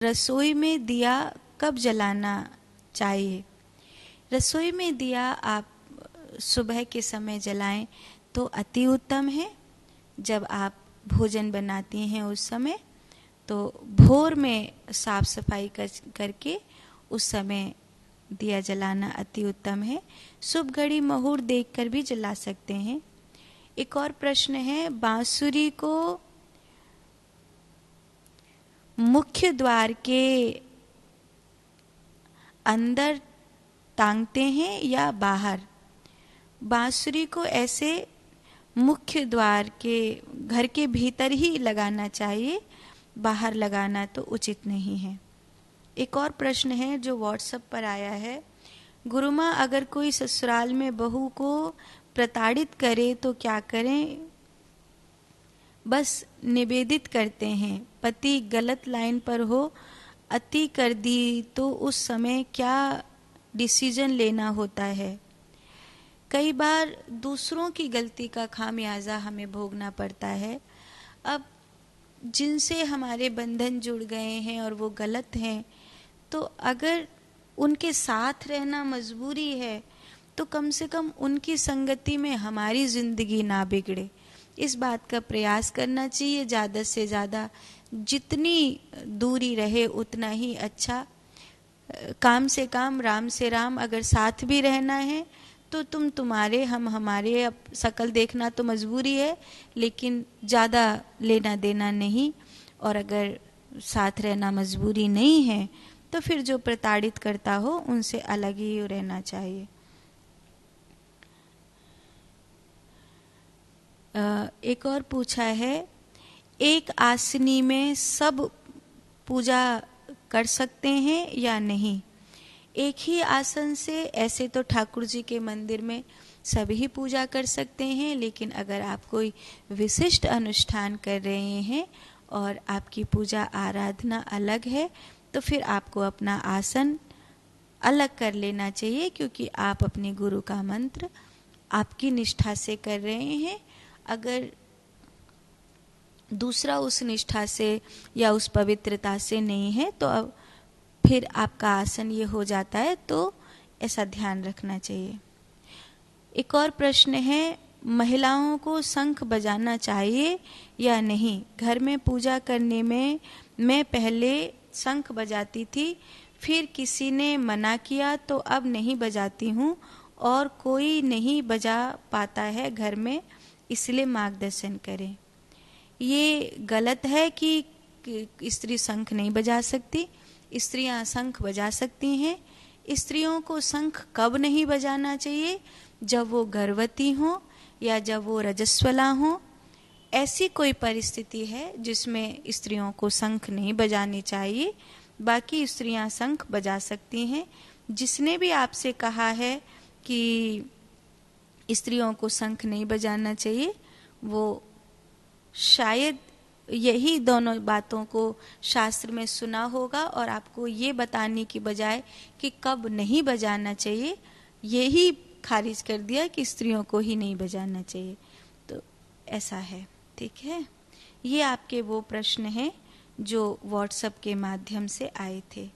रसोई में दिया कब जलाना चाहिए? रसोई में दिया आप सुबह के समय जलाएं तो अति उत्तम है। जब आप भोजन बनाती हैं उस समय, तो भोर में साफ सफाई करके उस समय दिया जलाना अति उत्तम है। शुभ घड़ी मुहूर्त देखकर भी जला सकते हैं। एक और प्रश्न है, बांसुरी को मुख्य द्वार के अंदर टांगते हैं या बाहर? बांसुरी को ऐसे मुख्य द्वार के घर के भीतर ही लगाना चाहिए, बाहर लगाना तो उचित नहीं है। एक और प्रश्न है जो व्हाट्सएप पर आया है, गुरुमाँ अगर कोई ससुराल में बहू को प्रताड़ित करे तो क्या करें? बस निवेदित करते हैं, पति गलत लाइन पर हो, अति कर दी तो उस समय क्या डिसीजन लेना होता है? कई बार दूसरों की गलती का खामियाजा हमें भोगना पड़ता है। अब जिनसे हमारे बंधन जुड़ गए हैं और वो गलत हैं, तो अगर उनके साथ रहना मजबूरी है तो कम से कम उनकी संगति में हमारी जिंदगी ना बिगड़े, इस बात का प्रयास करना चाहिए। ज़्यादा से ज़्यादा जितनी दूरी रहे उतना ही अच्छा। काम से काम, राम से राम। अगर साथ भी रहना है तो तुम तुम्हारे, हम हमारे। अब शकल देखना तो मजबूरी है, लेकिन ज़्यादा लेना देना नहीं। और अगर साथ रहना मजबूरी नहीं है तो फिर जो प्रताड़ित करता हो उनसे अलग ही रहना चाहिए। एक और पूछा है, एक आसनी में सब पूजा कर सकते हैं या नहीं? एक ही आसन से ऐसे तो ठाकुर जी के मंदिर में सभी पूजा कर सकते हैं, लेकिन अगर आप कोई विशिष्ट अनुष्ठान कर रहे हैं और आपकी पूजा आराधना अलग है तो फिर आपको अपना आसन अलग कर लेना चाहिए, क्योंकि आप अपने गुरु का मंत्र आपकी निष्ठा से कर रहे हैं। अगर दूसरा उस निष्ठा से या उस पवित्रता से नहीं है तो अब फिर आपका आसन ये हो जाता है, तो ऐसा ध्यान रखना चाहिए। एक और प्रश्न है, महिलाओं को शंख बजाना चाहिए या नहीं? घर में पूजा करने में मैं पहले शंख बजाती थी, फिर किसी ने मना किया तो अब नहीं बजाती हूँ और कोई नहीं बजा पाता है घर में, इसलिए मार्गदर्शन करें। ये गलत है कि स्त्री शंख नहीं बजा सकती। स्त्रियां शंख बजा सकती हैं। स्त्रियों को शंख कब नहीं बजाना चाहिए? जब वो गर्भवती हों या जब वो रजस्वला हों। ऐसी कोई परिस्थिति है जिसमें स्त्रियों को शंख नहीं बजानी चाहिए, बाकी स्त्रियां शंख बजा सकती हैं। जिसने भी आपसे कहा है कि स्त्रियों को शंख नहीं बजाना चाहिए, वो शायद यही दोनों बातों को शास्त्र में सुना होगा और आपको ये बताने की बजाय कि कब नहीं बजाना चाहिए, यही खारिज कर दिया कि स्त्रियों को ही नहीं बजाना चाहिए। तो ऐसा है, ठीक है। ये आपके वो प्रश्न हैं जो व्हाट्सएप के माध्यम से आए थे।